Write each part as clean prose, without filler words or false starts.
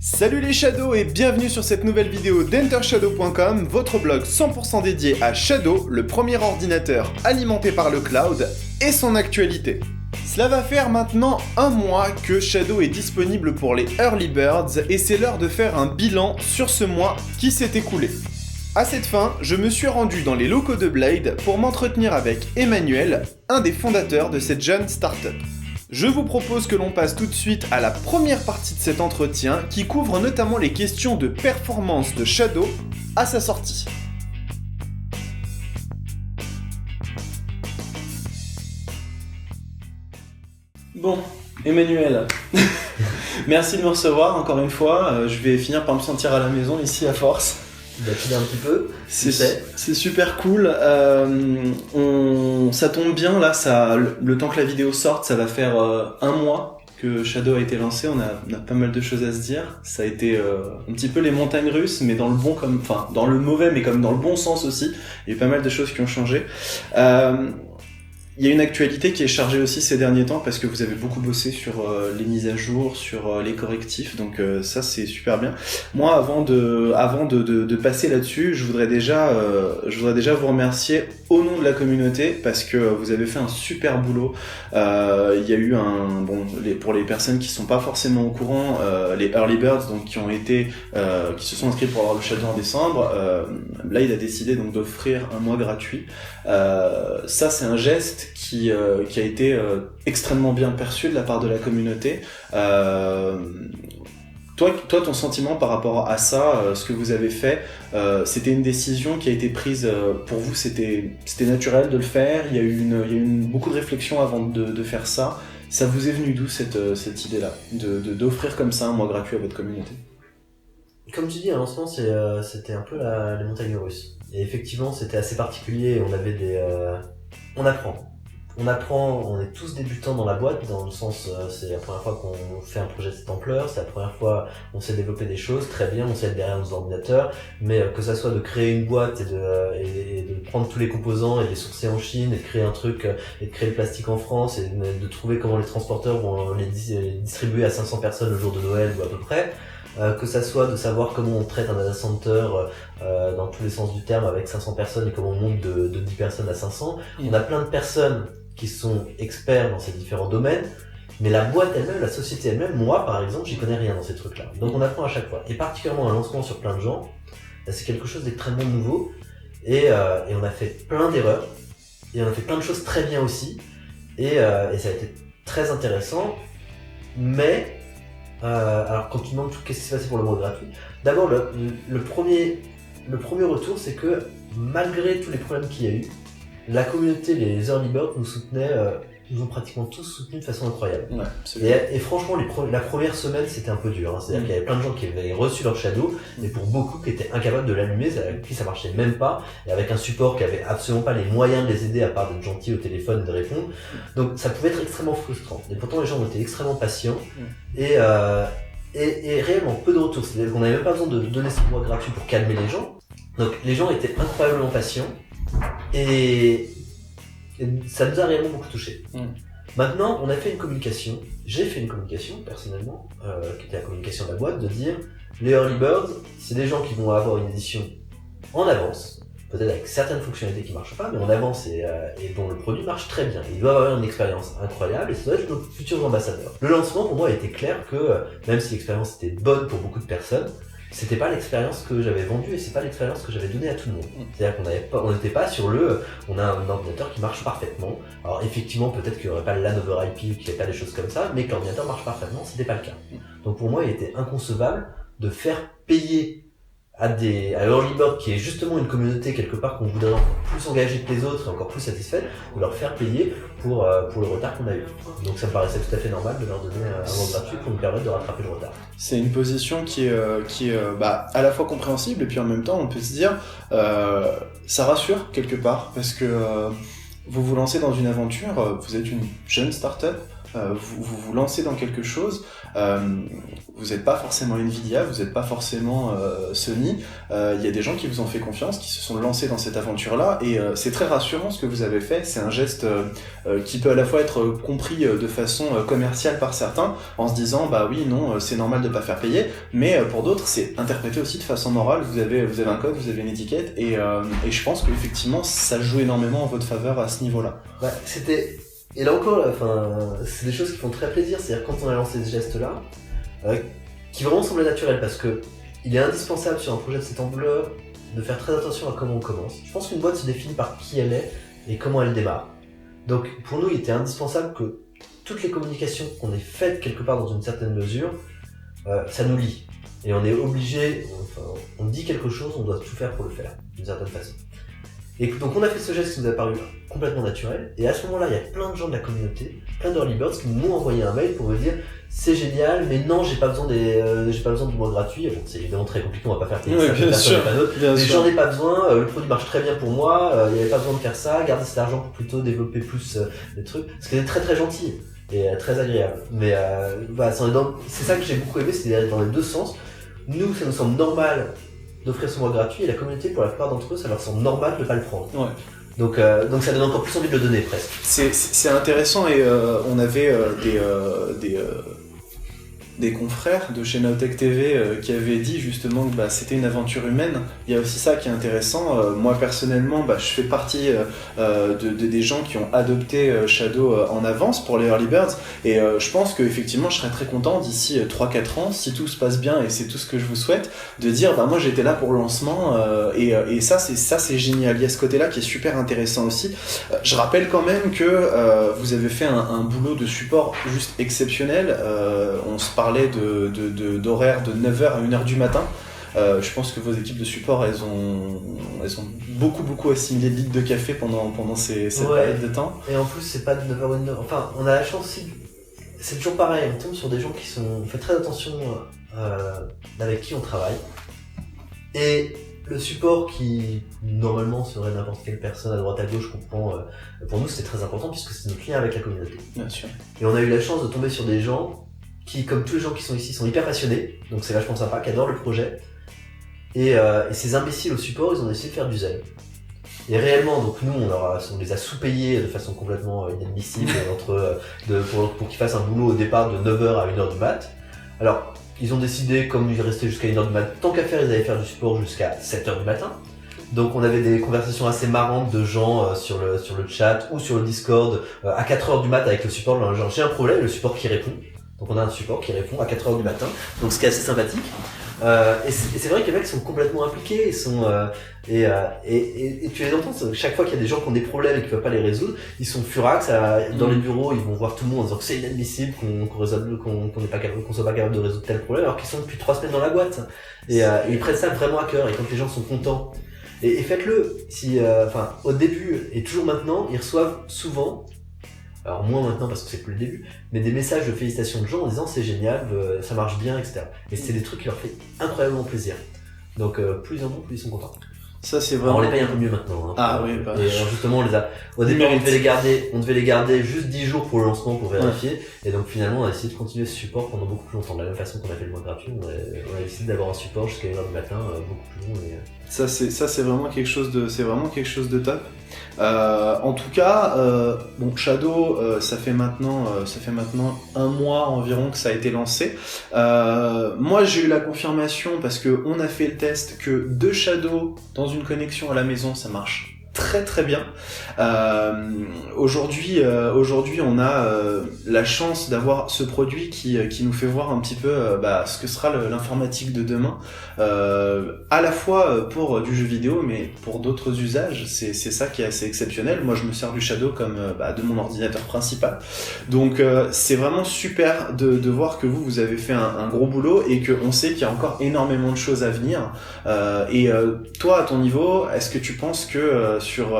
Salut les Shadows et bienvenue sur cette nouvelle vidéo d'EnterShadow.com, votre blog 100% dédié à Shadow, le premier ordinateur alimenté par le cloud et son actualité. Cela va faire maintenant un mois que Shadow est disponible pour les Early Birds et c'est l'heure de faire un bilan sur ce mois qui s'est écoulé. À cette fin, je me suis rendu dans les locaux de Blade pour m'entretenir avec Emmanuel, un des fondateurs de cette jeune startup. Je vous propose que l'on passe tout de suite à la première partie de cet entretien qui couvre notamment les questions de performance de Shadow à sa sortie. Bon, Emmanuel, merci de me recevoir encore une fois. Je vais finir par me sentir à la maison ici à force. Il a filé un petit peu, c'est super cool. Ça tombe bien là, le temps que la vidéo sorte, ça va faire un mois que Shadow a été lancé. On a pas mal de choses à se dire. Ça a été un petit peu les montagnes russes, mais dans le bon dans le mauvais, mais comme dans le bon sens aussi. Il y a eu pas mal de choses qui ont changé. Il y a une actualité qui est chargée aussi ces derniers temps parce que vous avez beaucoup bossé sur les mises à jour, sur les correctifs, donc ça c'est super bien. Moi, avant de passer là-dessus, je voudrais déjà vous remercier au nom de la communauté parce que vous avez fait un super boulot. Il y a eu pour les personnes qui sont pas forcément au courant, les Early Birds, donc qui se sont inscrits pour avoir le Shadow en décembre. Blade a décidé donc d'offrir un mois gratuit. Ça c'est un geste qui a été extrêmement bien perçu de la part de la communauté. Toi, ton sentiment par rapport à ça, ce que vous avez fait, c'était une décision qui a été prise pour vous, c'était naturel de le faire, il y a eu beaucoup de réflexion avant de faire ça. Ça vous est venu d'où cette idée-là, d'offrir comme ça un mois gratuit à votre communauté? Comme tu dis, à lancement, c'était un peu les montagnes russes. Et effectivement, c'était assez particulier. On avait On apprend, on est tous débutants dans la boîte, dans le sens, c'est la première fois qu'on fait un projet de cette ampleur, c'est la première fois qu'on sait développer des choses, très bien, on sait être derrière nos ordinateurs, mais que ça soit de créer une boîte et de prendre tous les composants et de les sourcer en Chine, et de créer un truc, et de créer le plastique en France, et de trouver comment les transporteurs vont les distribuer à 500 personnes le jour de Noël ou à peu près, que ça soit de savoir comment on traite un data center dans tous les sens du terme avec 500 personnes et comment on monte de 10 personnes à 500. On a plein de personnes qui sont experts dans ces différents domaines, mais la boîte elle-même, la société elle-même, moi par exemple, j'y connais rien dans ces trucs-là. Donc on apprend à chaque fois. Et particulièrement un lancement sur plein de gens, c'est quelque chose d'extrêmement nouveau. Et on a fait plein d'erreurs, et on a fait plein de choses très bien aussi, et ça a été très intéressant. Mais alors quand tu demandes qu'est-ce qui s'est passé pour le mois gratuit, d'abord le premier retour, c'est que malgré tous les problèmes qu'il y a eu, la communauté, les Early Birds nous soutenaient, nous ont pratiquement tous soutenus de façon incroyable. Ouais, et franchement, la première semaine, c'était un peu dur. C'est-à-dire qu'il y avait plein de gens qui avaient reçu leur Shadow, mais pour beaucoup qui étaient incapables de l'allumer, avec qui ça marchait même pas, et avec un support qui avait absolument pas les moyens de les aider à part d'être gentil au téléphone et de répondre. Donc ça pouvait être extrêmement frustrant. Et pourtant, les gens ont été extrêmement patients, et réellement peu de retours. C'est-à-dire qu'on n'avait même pas besoin de donner ce mois gratuit pour calmer les gens. Donc les gens étaient incroyablement patients. Et ça nous a réellement beaucoup touché. Maintenant, on a fait une communication, j'ai fait une communication personnellement, qui était la communication de la boîte, de dire les Early Birds, c'est des gens qui vont avoir une édition en avance, peut-être avec certaines fonctionnalités qui marchent pas, mais en avance et dont le produit marche très bien. Ils doivent avoir une expérience incroyable et ça doit être nos futurs ambassadeurs. Le lancement pour moi a été clair que même si l'expérience était bonne pour beaucoup de personnes, c'était pas l'expérience que j'avais vendue et c'est pas l'expérience que j'avais donnée à tout le monde. C'est-à-dire qu'on n'était pas sur on a un ordinateur qui marche parfaitement. Alors effectivement, peut-être qu'il n'y aurait pas le LAN over IP, qu'il n'y ait pas des choses comme ça, mais que l'ordinateur marche parfaitement, c'était pas le cas. Donc pour moi, il était inconcevable de faire payer à Early Bird, qui est justement une communauté quelque part qu'on voudrait encore plus engagée que les autres et encore plus satisfaite, de leur faire payer pour le retard qu'on a eu. Donc ça me paraissait tout à fait normal de leur donner un mois gratuit pour nous permettre de rattraper le retard. C'est une position qui est à la fois compréhensible et puis en même temps on peut se dire ça rassure quelque part parce que vous vous lancez dans une aventure, vous êtes une jeune start-up, vous lancez dans quelque chose, vous n'êtes pas forcément Nvidia, vous n'êtes pas forcément Sony, il y a des gens qui vous ont fait confiance, qui se sont lancés dans cette aventure-là, et c'est très rassurant ce que vous avez fait. C'est un geste qui peut à la fois être compris de façon commerciale par certains, en se disant bah oui, non, c'est normal de pas faire payer, mais pour d'autres c'est interprété aussi de façon morale. Vous avez un code, vous avez une étiquette, et je pense qu'effectivement ça joue énormément en votre faveur à ce niveau-là. Ouais, et là encore, c'est des choses qui font très plaisir, c'est-à-dire quand on a lancé ce geste-là, qui vraiment semblait naturel, parce que il est indispensable sur un projet de cette ampleur de faire très attention à comment on commence. Je pense qu'une boîte se définit par qui elle est et comment elle démarre. Donc pour nous, il était indispensable que toutes les communications qu'on ait faites quelque part dans une certaine mesure, ça nous lie. Et on est obligé, on dit quelque chose, on doit tout faire pour le faire, d'une certaine façon. Et donc on a fait ce geste qui nous a paru complètement naturel, et à ce moment-là, il y a plein de gens de la communauté, plein d'early birds qui nous ont envoyé un mail pour me dire c'est génial, mais non, j'ai pas besoin du mois gratuit. Bon, c'est évidemment très compliqué, on va pas faire payer ça, personne pas d'autre. Mais j'en ai pas besoin, le produit marche très bien pour moi, il y avait pas besoin de faire ça, garder cet argent pour plutôt développer plus des trucs, ce qui est très très gentil et très agréable. Mais voilà, c'est ça que j'ai beaucoup aimé, c'est d'aller dans les deux sens. Nous, ça nous semble normal d'offrir ce mois gratuit, et la communauté, pour la plupart d'entre eux, ça leur semble normal de ne pas le prendre. Ouais. Donc ça donne encore plus envie de le donner, presque. C'est intéressant, et on avait des confrères de chez Nowtech TV qui avaient dit justement que c'était une aventure humaine. Il y a aussi ça qui est intéressant. Moi personnellement, je fais partie des gens qui ont adopté Shadow en avance pour les Early Birds, et je pense qu'effectivement je serais très content d'ici 3-4 ans, si tout se passe bien, et c'est tout ce que je vous souhaite, de dire moi j'étais là pour le lancement, et ça c'est génial. Il y a ce côté-là qui est super intéressant aussi. Je rappelle quand même que vous avez fait un boulot de support juste exceptionnel. On se parlait d'horaires de 9h à 1h du matin. Je pense que vos équipes de support, elles ont beaucoup assimilé de litres de café pendant cette période de temps. Et en plus, c'est pas de 9h à 1h. Enfin, on a la chance aussi. C'est toujours pareil, on tombe sur des gens on fait très attention avec qui on travaille. Et le support qui, normalement, serait n'importe quelle personne à droite à gauche, comprend, pour nous, c'était très important puisque c'est notre lien avec la communauté. Bien sûr. Et on a eu la chance de tomber sur des gens qui, comme tous les gens qui sont ici, sont hyper passionnés, donc c'est vachement sympa, qui adorent le projet. Et ces imbéciles au support, ils ont essayé de faire du zèle. Et réellement, donc nous, on les a sous-payés de façon complètement inadmissible pour qu'ils fassent un boulot au départ de 9h à 1h du mat. Alors, ils ont décidé, comme ils restaient jusqu'à 1h du mat, tant qu'à faire, ils allaient faire du support jusqu'à 7h du matin. Donc on avait des conversations assez marrantes de gens sur le chat ou sur le Discord à 4h du mat avec le support, genre j'ai un problème, le support qui répond. Donc on a un support qui répond à 4h du matin, donc ce qui est assez sympathique. Et c'est vrai que les mecs sont complètement impliqués, et tu les entends, chaque fois qu'il y a des gens qui ont des problèmes et qui ne peuvent pas les résoudre, ils sont furax, dans les bureaux, ils vont voir tout le monde en disant que c'est inadmissible qu'on soit pas capable de résoudre tel problème, alors qu'ils sont depuis 3 semaines dans la boîte. Et ils prennent ça vraiment à cœur, et quand les gens sont contents, et faites-le, au début et toujours maintenant, ils reçoivent souvent, alors moins maintenant parce que c'est plus le début, mais des messages de félicitations de gens en disant c'est génial, ça marche bien, etc. Et c'est des trucs qui leur fait incroyablement plaisir. Donc plus ils en ont, plus ils sont contents. Ça c'est vraiment. Alors, on les paye un peu mieux maintenant. Oui, Et alors, justement, au début on devait les garder juste 10 jours pour le lancement pour vérifier. Ouais. Et donc finalement on a essayé de continuer ce support pendant beaucoup plus longtemps. De la même façon qu'on a fait le mois gratuit, on a décidé d'avoir un support jusqu'à 1h du matin, beaucoup plus long. Ça c'est vraiment quelque chose de top. En tout cas, Shadow, ça fait maintenant 1 mois environ que ça a été lancé. Moi, j'ai eu la confirmation parce que on a fait le test que de Shadow dans une connexion à la maison, ça marche très très bien. Aujourd'hui, on a la chance d'avoir ce produit qui nous fait voir un petit peu ce que sera l'informatique de demain, à la fois pour du jeu vidéo, mais pour d'autres usages. C'est ça qui est assez exceptionnel. Moi, je me sers du Shadow comme de mon ordinateur principal. Donc, c'est vraiment super de voir que vous avez fait un gros boulot et qu'on sait qu'il y a encore énormément de choses à venir. Toi, à ton niveau, est-ce que tu penses que sur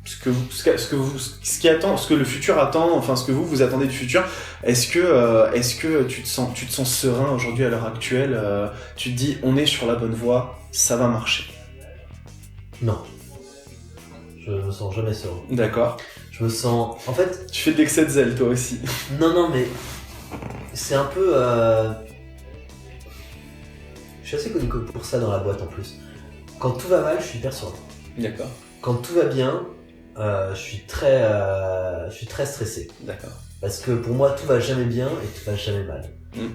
ce que le futur attend, enfin ce que vous attendez du futur, est-ce que tu te sens serein aujourd'hui à l'heure actuelle, tu te dis on est sur la bonne voie, ça va marcher? Non. Je me sens jamais serein. D'accord. Je me sens... En fait... Tu fais de l'excès de zèle, toi aussi. Non, mais... C'est un peu... Je suis assez connu pour ça dans la boîte en plus. Quand tout va mal, je suis hyper serein. D'accord. Quand tout va bien, je suis très stressé. D'accord. Parce que pour moi, tout va jamais bien et tout va jamais mal.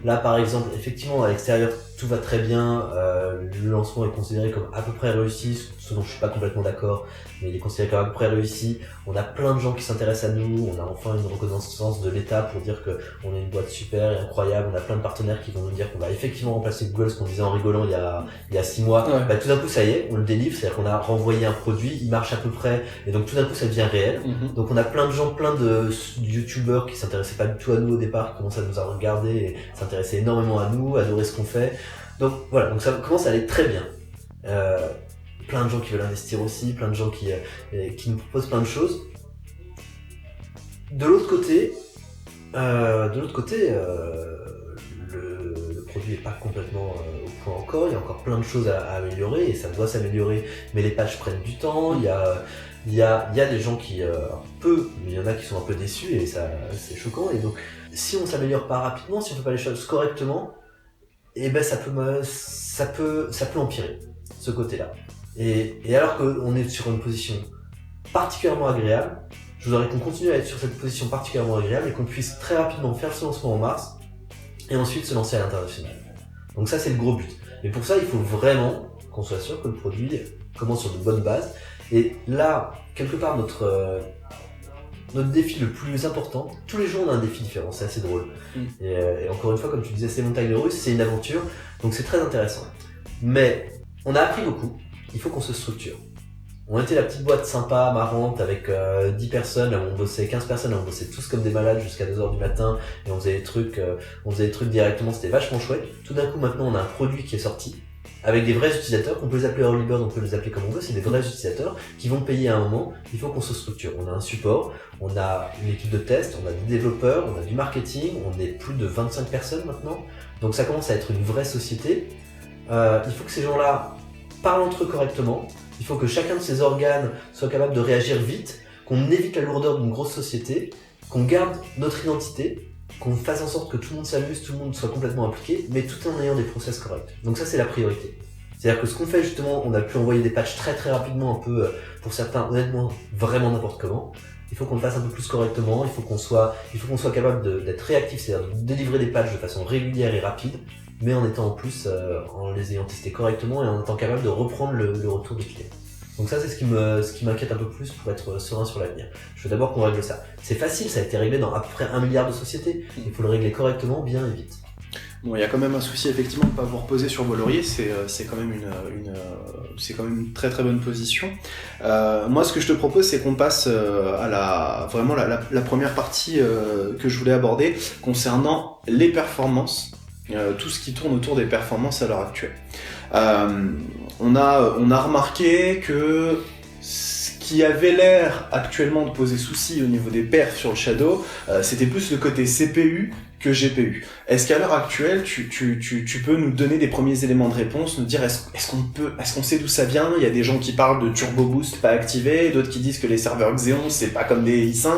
Là, par exemple, effectivement, à l'extérieur, tout va très bien. Le lancement est considéré comme à peu près réussi, ce dont je suis pas complètement d'accord, mais il est considéré comme à peu près réussi. On a plein de gens qui s'intéressent à nous. On a enfin une reconnaissance de l'État pour dire que on est une boîte super et incroyable. On a plein de partenaires qui vont nous dire qu'on va effectivement remplacer Google, ce qu'on disait en rigolant il y a 6 mois. Ouais. Bah, tout d'un coup, ça y est, on le délivre. C'est-à-dire qu'on a renvoyé un produit, il marche à peu près, et donc tout d'un coup, ça devient réel. Donc on a plein de gens, plein de youtubeurs qui s'intéressaient pas du tout à nous au départ, qui commencent à nous regarder et s'intéressaient énormément à nous, adorer ce qu'on fait. Donc voilà, donc ça commence à aller très bien. Plein de gens qui veulent investir aussi, plein de gens qui nous proposent plein de choses. De l'autre côté, le produit est pas complètement au point encore. Il y a encore plein de choses à améliorer et ça doit s'améliorer. Mais les patchs prennent du temps. Il y a des gens qui mais il y en a qui sont un peu déçus et ça c'est choquant. Et donc si on s'améliore pas rapidement, si on fait pas les choses correctement, et ben ça peut empirer ce côté-là. Et alors qu'on est sur une position particulièrement agréable, je voudrais qu'on continue à être sur cette position particulièrement agréable et qu'on puisse très rapidement faire ce lancement en mars et ensuite se lancer à l'international. Donc ça c'est le gros but. Mais pour ça il faut vraiment qu'on soit sûr que le produit commence sur de bonnes bases. Et là, quelque part, notre défi le plus important, tous les jours on a un défi différent, c'est assez drôle. Et encore une fois, comme tu disais, c'est montagnes russes, c'est une aventure, donc c'est très intéressant. Mais on a appris beaucoup, il faut qu'on se structure. On était la petite boîte sympa, marrante, avec 10 personnes, là où on bossait 15 personnes, là où on bossait tous comme des malades jusqu'à 2h du matin, et on faisait des trucs directement, c'était vachement chouette. Tout d'un coup, maintenant, on a un produit qui est sorti, avec des vrais utilisateurs, on peut les appeler early bird, on peut les appeler comme on veut, c'est des vrais utilisateurs qui vont payer à un moment. Il faut qu'on se structure. On a un support, on a une équipe de test, on a des développeurs, on a du marketing, on est plus de 25 personnes maintenant. Donc ça commence à être une vraie société. Il faut que ces gens-là parlent entre eux correctement. Il faut que chacun de ces organes soit capable de réagir vite, qu'on évite la lourdeur d'une grosse société, qu'on garde notre identité, qu'on fasse en sorte que tout le monde s'amuse, tout le monde soit complètement impliqué, mais tout en ayant des process corrects. Donc ça, c'est la priorité. C'est-à-dire que ce qu'on fait justement, on a pu envoyer des patchs très très rapidement, un peu, pour certains, honnêtement, vraiment n'importe comment. Il faut qu'on le fasse un peu plus correctement, il faut qu'on soit capable d'être réactif, c'est-à-dire de délivrer des patchs de façon régulière et rapide, mais en étant en plus, en les ayant testés correctement et en étant capable de reprendre le retour des clients. Donc ça, c'est ce qui m'inquiète un peu plus pour être serein sur l'avenir. Je veux d'abord qu'on règle ça. C'est facile, ça a été réglé dans à peu près 1 milliard de sociétés. Il faut le régler correctement, bien et vite. Bon, il y a quand même un souci effectivement de ne pas vous reposer sur vos lauriers, c'est quand même une très très bonne position. Moi, ce que je te propose, c'est qu'on passe à la première partie que je voulais aborder concernant les performances, tout ce qui tourne autour des performances à l'heure actuelle. On a remarqué que ce qui avait l'air actuellement de poser souci au niveau des perfs sur le Shadow, c'était plus le côté CPU que GPU. Est-ce qu'à l'heure actuelle, tu peux nous donner des premiers éléments de réponse, nous dire est-ce qu'on sait d'où ça vient? Il y a des gens qui parlent de Turbo Boost pas activé, d'autres qui disent que les serveurs Xeon c'est pas comme des i5.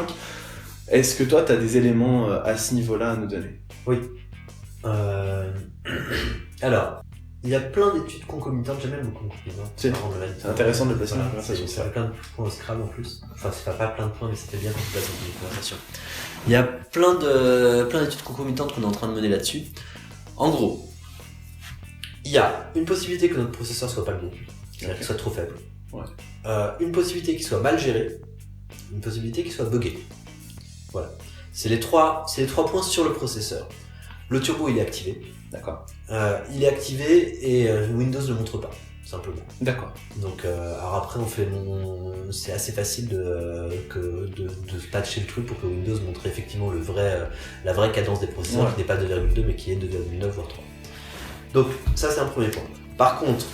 Est-ce que toi tu as des éléments à ce niveau-là à nous donner? Oui. Alors, il y a plein d'études concomitantes, j'aime bien le mot concomitant. C'est intéressant de le placer dans la conversation. C'est plein de points au Scrabble en plus. Enfin, c'est pas plein de points, mais c'était bien quand tu places dans une conversation. Il y a plein d'études concomitantes qu'on est en train de mener là-dessus. En gros, il y a une possibilité que notre processeur soit pas le bon, c'est-à-dire qu'il soit trop faible. Ouais. Une possibilité qu'il soit mal géré, une possibilité qu'il soit buggé. Voilà. C'est les trois points sur le processeur. Le turbo, il est activé. D'accord. Il est activé et Windows ne le montre pas, simplement. D'accord. Donc, alors après, c'est assez facile de patcher le truc pour que Windows montre effectivement la vraie cadence des processeurs, qui n'est pas 2,2 mais qui est 2,9 voire 3. Donc, ça c'est un premier point. Par contre,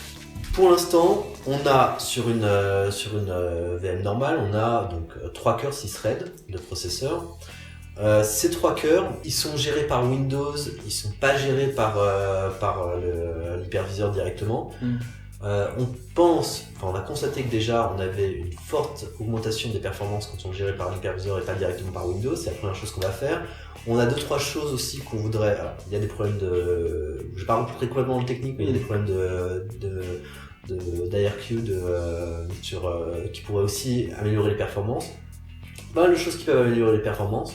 pour l'instant, on a sur une VM normale, on a donc 3 cœurs 6 threads de processeurs. Ces 3 cœurs, ils sont gérés par Windows, ils sont pas gérés par l'hyperviseur directement. On a constaté que déjà on avait une forte augmentation des performances quand on gérait par l'hyperviseur et pas directement par Windows, c'est la première chose qu'on va faire. On a 2-3 choses aussi qu'on voudrait. Alors, il y a des problèmes de. Je vais pas rentrer complètement dans le technique, mais il y a des problèmes d'IRQ qui pourraient aussi améliorer les performances. Pas mal de choses qui peuvent améliorer les performances.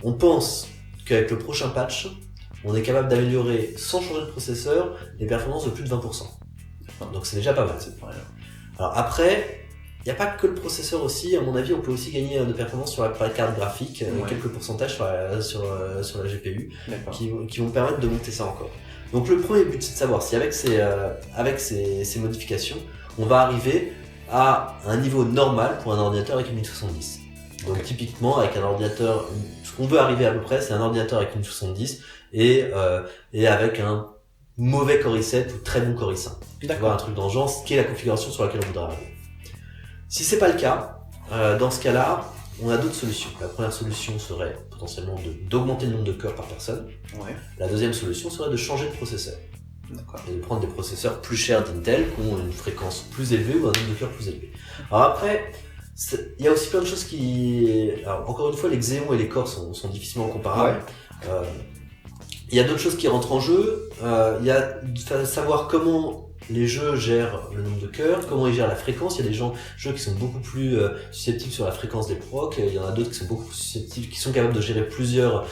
On pense qu'avec le prochain patch, on est capable d'améliorer sans changer de processeur les performances de plus de 20%. Donc c'est déjà pas mal. Alors après, il n'y a pas que le processeur aussi. À mon avis, on peut aussi gagner de performance sur la carte graphique, quelques pourcentages sur la GPU qui vont permettre de monter ça encore. Donc le premier but, c'est de savoir si avec ces modifications, on va arriver à un niveau normal pour un ordinateur avec une 1070. Donc typiquement, avec un ordinateur, ce qu'on veut arriver à peu près, c'est un ordinateur avec une 1070 et avec un mauvais Core i7 ou très bon Core i5. D'accord. Un truc dans le genre, ce qui est la configuration sur laquelle on voudrait arriver. Si c'est pas le cas, dans ce cas-là, on a d'autres solutions. La première solution serait potentiellement d'augmenter le nombre de cœurs par personne. Ouais. La deuxième solution serait de changer de processeur. D'accord. Et de prendre des processeurs plus chers d'Intel qui ont une fréquence plus élevée ou un nombre de cœurs plus élevé. Alors après, il y a aussi plein de choses qui... Alors encore une fois, les Xeon et les Core sont difficilement comparables. Ouais. Il y a d'autres choses qui rentrent en jeu. Il y a savoir comment les jeux gèrent le nombre de cœurs, comment ils gèrent la fréquence. Il y a des jeux qui sont beaucoup plus susceptibles sur la fréquence des procs. Il y en a d'autres qui sont beaucoup plus susceptibles, qui sont capables de gérer plusieurs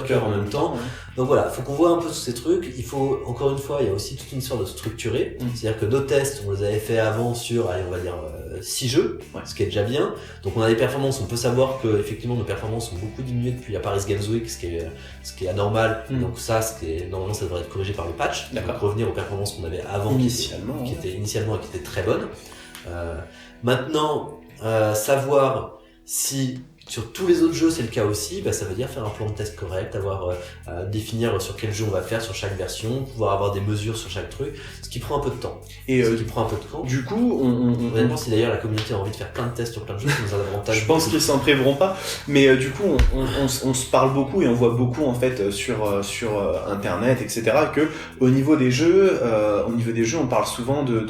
cœurs en même temps. Ouais. Donc voilà, faut qu'on voit un peu tous ces trucs. Il faut, encore une fois, il y a aussi toute une histoire de structurer. C'est-à-dire que nos tests, on les avait fait avant sur, allez, on va dire 6 jeux, ce qui est déjà bien. Donc on a des performances. On peut savoir que effectivement nos performances ont beaucoup diminué depuis la Paris Games Week, ce qui est anormal. Donc ça, normalement, ça devrait être corrigé par le patch. Donc revenir aux performances qu'on avait avant, qui étaient initialement et qui étaient très bonnes. Maintenant, savoir si sur tous les autres jeux c'est le cas aussi, ça veut dire faire un plan de test correct, définir sur quel jeu on va faire sur chaque version, pouvoir avoir des mesures sur chaque truc, ce qui prend un peu de temps. Du coup, honnêtement, si d'ailleurs la communauté a envie de faire plein de tests sur plein de jeux, ça nous a davantage. Je pense qu'ils s'en priveront pas, mais du coup, on se parle beaucoup et on voit beaucoup en fait sur internet, etc. que au niveau des jeux, on parle souvent de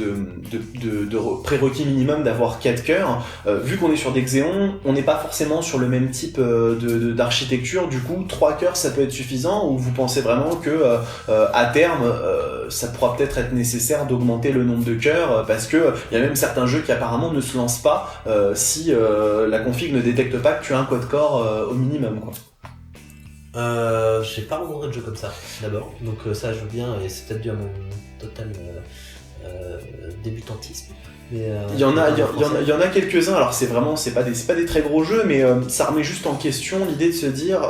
prérequis minimum d'avoir 4 cœurs. Vu qu'on est sur des Xeon, on n'est pas forcément sur le même type d'architecture. Du coup, 3 cœurs, ça peut être suffisant, ou vous pensez vraiment que à terme, ça pourra peut-être être nécessaire d'augmenter le nombre de cœurs, parce que il y a même certains jeux qui apparemment ne se lancent pas si la config ne détecte pas que tu as un quad-core au minimum, quoi. J'ai pas rencontré de jeu comme ça d'abord, donc ça je veux bien, et c'est peut-être dû à mon total débutantisme. Il y en a quelques-uns. Alors c'est pas des très gros jeux, mais ça remet juste en question l'idée de se dire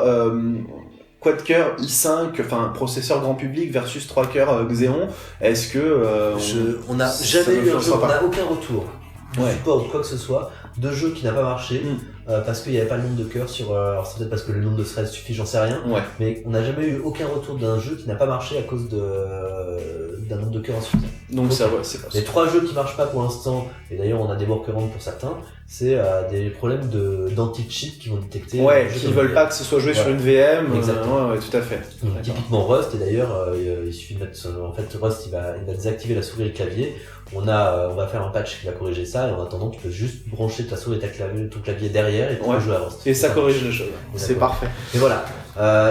quad-core i5, enfin processeur grand public versus 3 cœurs Xeon. Est-ce que on n'a jamais eu un jeu, on n'a aucun retour support ou quoi que ce soit de jeu qui n'a pas marché parce qu'il n'y avait pas le nombre de cœurs sur. Alors c'est peut-être parce que le nombre de threads suffit, j'en sais rien. Ouais. Mais on n'a jamais eu aucun retour d'un jeu qui n'a pas marché à cause d'un nombre de cœurs insuffisant. Donc ça, c'est pas. Les 3 jeux qui marchent pas pour l'instant, et d'ailleurs on a des workarounds pour certains, c'est des problèmes d'anti-cheat qui vont détecter. Ouais, qui veulent pas que ce soit joué sur une VM. Exactement. Ouais, tout à fait. Typiquement Rust, et d'ailleurs il suffit de mettre. En fait, Rust il va désactiver la souris et le clavier. On va faire un patch qui va corriger ça, et en attendant, tu peux juste brancher ta souris et ton clavier derrière et tu peux jouer à Rust. Et ça corrige les choses. C'est parfait. Et voilà.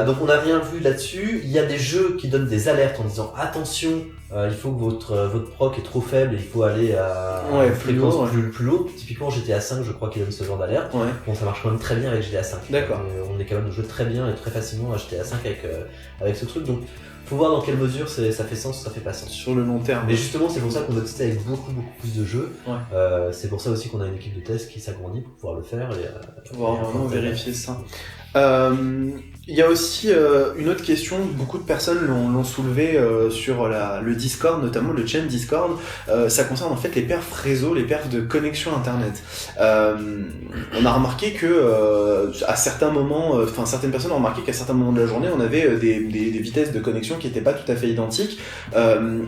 Donc on n'a rien vu là-dessus. Il y a des jeux qui donnent des alertes en disant attention, il faut que votre proc est trop faible et il faut aller à une fréquence plus haut. Typiquement GTA 5, je crois qu'il donne ce genre d'alerte. Ouais. Bon, ça marche quand même très bien avec GTA 5. D'accord. On est capable de jouer très bien et très facilement à GTA 5 avec ce truc. Donc faut voir dans quelle mesure ça fait sens ou ça fait pas sens. Sur le long terme. Mais justement, c'est pour ça qu'on doit tester avec beaucoup plus de jeux. Ouais. C'est pour ça aussi qu'on a une équipe de test qui s'agrandit pour pouvoir le faire et pouvoir vraiment vérifier ça. Il y a aussi une autre question, beaucoup de personnes l'ont soulevé sur le Discord, notamment le chain Discord. Ça concerne en fait les perfs réseau, les perfs de connexion internet. On a remarqué que à certains moments, certaines personnes ont remarqué qu'à certains moments de la journée, on avait des vitesses de connexion qui n'étaient pas tout à fait identiques.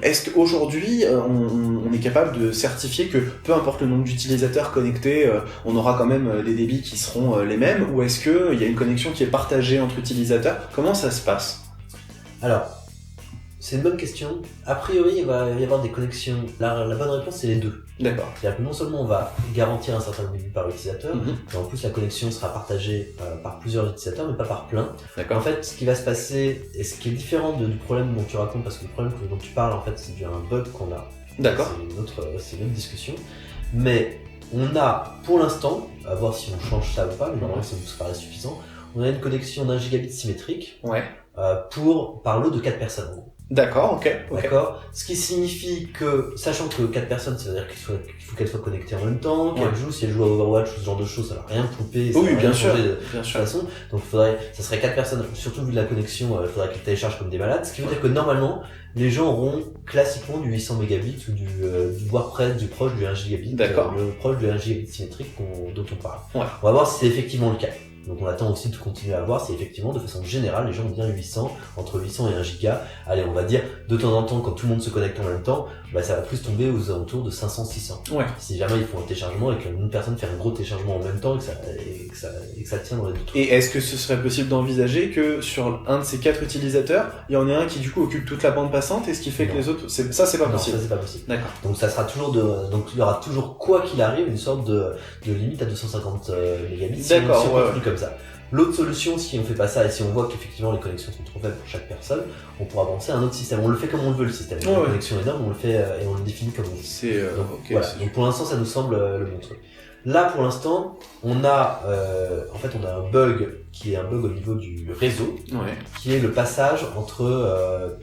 Est-ce qu'aujourd'hui, on est capable de certifier que peu importe le nombre d'utilisateurs connectés, on aura quand même des débits qui seront les mêmes, ou est-ce qu'il y a une connexion qui est partagée entre utilisateurs? Comment ça se passe? Alors, C'est une bonne question. A priori, il va y avoir des connexions. La bonne réponse, c'est les deux. D'accord. C'est-à-dire que non seulement on va garantir un certain débit par utilisateur, mais en plus la connexion sera partagée par plusieurs utilisateurs, mais pas par plein. D'accord. En fait, ce qui va se passer, et ce qui est différent du problème dont tu racontes, parce que le problème dont tu parles, en fait, c'est dû à un bug qu'on a. D'accord. C'est une autre discussion. Mais on a, pour l'instant, à voir si on change ça ou pas, mais normalement ça nous paraît suffisant, on a une connexion d'1 gigabit symétrique Ouais. par lot de 4 personnes en gros. D'accord, ok. D'accord. Ce qui signifie que, sachant que 4 personnes, ça veut dire qu'il faut qu'elles soient connectées en même temps, qu'elles jouent, si elles jouent à Overwatch ou ce genre de choses, ça va rien couper. Oui, bien sûr. De toute façon. Donc ça serait 4 personnes, surtout vu de la connexion, il faudrait qu'elles téléchargent comme des malades. Ce qui veut dire que normalement, les gens auront classiquement du 800 mégabits ou du voire près du proche du 1 gigabit. D'accord. Le proche du 1 gigabit symétrique dont on parle. Ouais. On va voir si c'est effectivement le cas. Donc on attend aussi de continuer à voir si effectivement de façon générale les gens ont bien 800, entre 800 et 1 giga. Allez, on va dire de temps en temps quand tout le monde se connecte en même temps, bah ça va plus tomber aux alentours de 500-600. Ouais. Si jamais ils font un téléchargement et qu'une personne fait un gros téléchargement en même temps et que ça tient dans les deux trucs. Et est-ce que ce serait possible d'envisager que sur un de ces 4 utilisateurs, il y en ait un qui du coup occupe toute la bande passante et ce qui fait que les autres, ça c'est pas possible. Non, ça c'est pas possible. D'accord. Donc ça sera toujours donc il y aura toujours quoi qu'il arrive une sorte de limite à 250 mégabits. D'accord. Si on continue comme ça. L'autre solution, si on fait pas ça et si on voit qu'effectivement les connexions sont trop faibles pour chaque personne, on pourra avancer à un autre système. On le fait comme on le veut le système. Une connexion énorme, on le fait et on le définit comme on veut. Donc, okay, voilà. Donc pour l'instant, ça nous semble le bon truc. Là, pour l'instant, on a un bug qui est un bug au niveau du réseau, qui est le passage entre.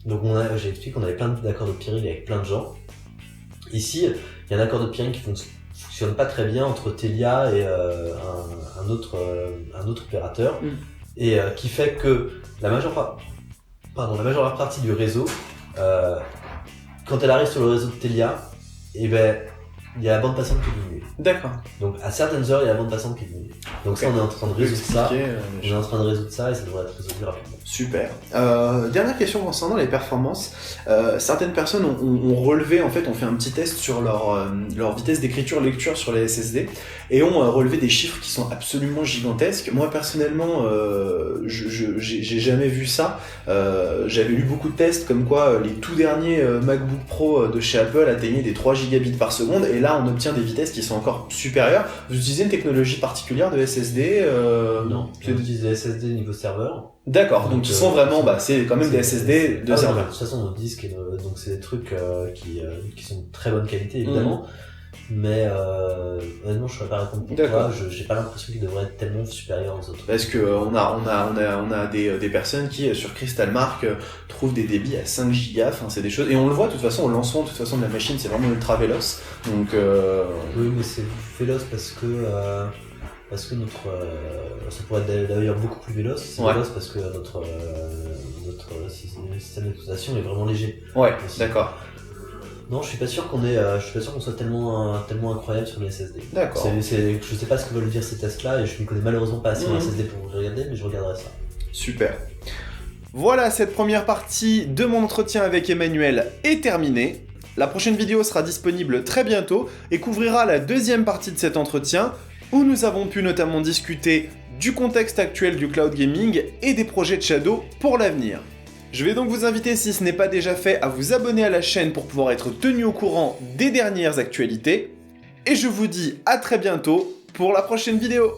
Donc j'ai expliqué qu'on avait plein d'accords de peering avec plein de gens. Ici, il y a un accord de peering qui fonctionne pas très bien entre Telia et un autre opérateur et qui fait que la majeure partie du réseau quand elle arrive sur le réseau de Telia, et ben il y a la bande passante qui diminue. D'accord. Donc à certaines heures, il y a la bande passante qui diminue. Donc ça, on est en train de résoudre ça. On est en train de résoudre ça et ça devrait être résolu rapidement. Super. Dernière question concernant les performances. Certaines personnes ont relevé, en fait, ont fait un petit test sur leur vitesse d'écriture-lecture sur les SSD et ont relevé des chiffres qui sont absolument gigantesques. Moi, personnellement, j'ai jamais vu ça. J'avais lu beaucoup de tests comme quoi les tout derniers MacBook Pro de chez Apple atteignaient des 3 gigabits par seconde et là, on obtient des vitesses qui sont encore supérieures. Vous utilisez une technologie particulière de SSD Non, on utilise des SSD niveau serveur. D'accord, donc ils sont vraiment, c'est quand même des SSD de serveur. De toute façon, nos disques, donc c'est des trucs qui sont de très bonne qualité évidemment, mais honnêtement, je ne saurais pas répondre pourquoi. J'ai pas l'impression qu'ils devraient être tellement supérieurs aux autres. Parce que on a des personnes qui sur Crystalmark trouvent des débits à 5 gigas. Enfin, c'est des choses, et on le voit de toute façon au lancement de toute façon de la machine, c'est vraiment ultra véloce. Donc oui, mais c'est véloce parce que notre ça pourrait être d'ailleurs beaucoup plus véloce. C'est véloce parce que notre système d'exploitation est vraiment léger. Ouais, d'accord. Non, je suis pas sûr qu'on soit tellement incroyable sur les SSD. D'accord. Je sais pas ce que veulent dire ces tests-là et je ne connais malheureusement pas assez en SSD pour regarder, mais je regarderai ça. Super. Voilà, cette première partie de mon entretien avec Emmanuel est terminée. La prochaine vidéo sera disponible très bientôt et couvrira la deuxième partie de cet entretien où nous avons pu notamment discuter du contexte actuel du cloud gaming et des projets de Shadow pour l'avenir. Je vais donc vous inviter, si ce n'est pas déjà fait, à vous abonner à la chaîne pour pouvoir être tenu au courant des dernières actualités. Et je vous dis à très bientôt pour la prochaine vidéo.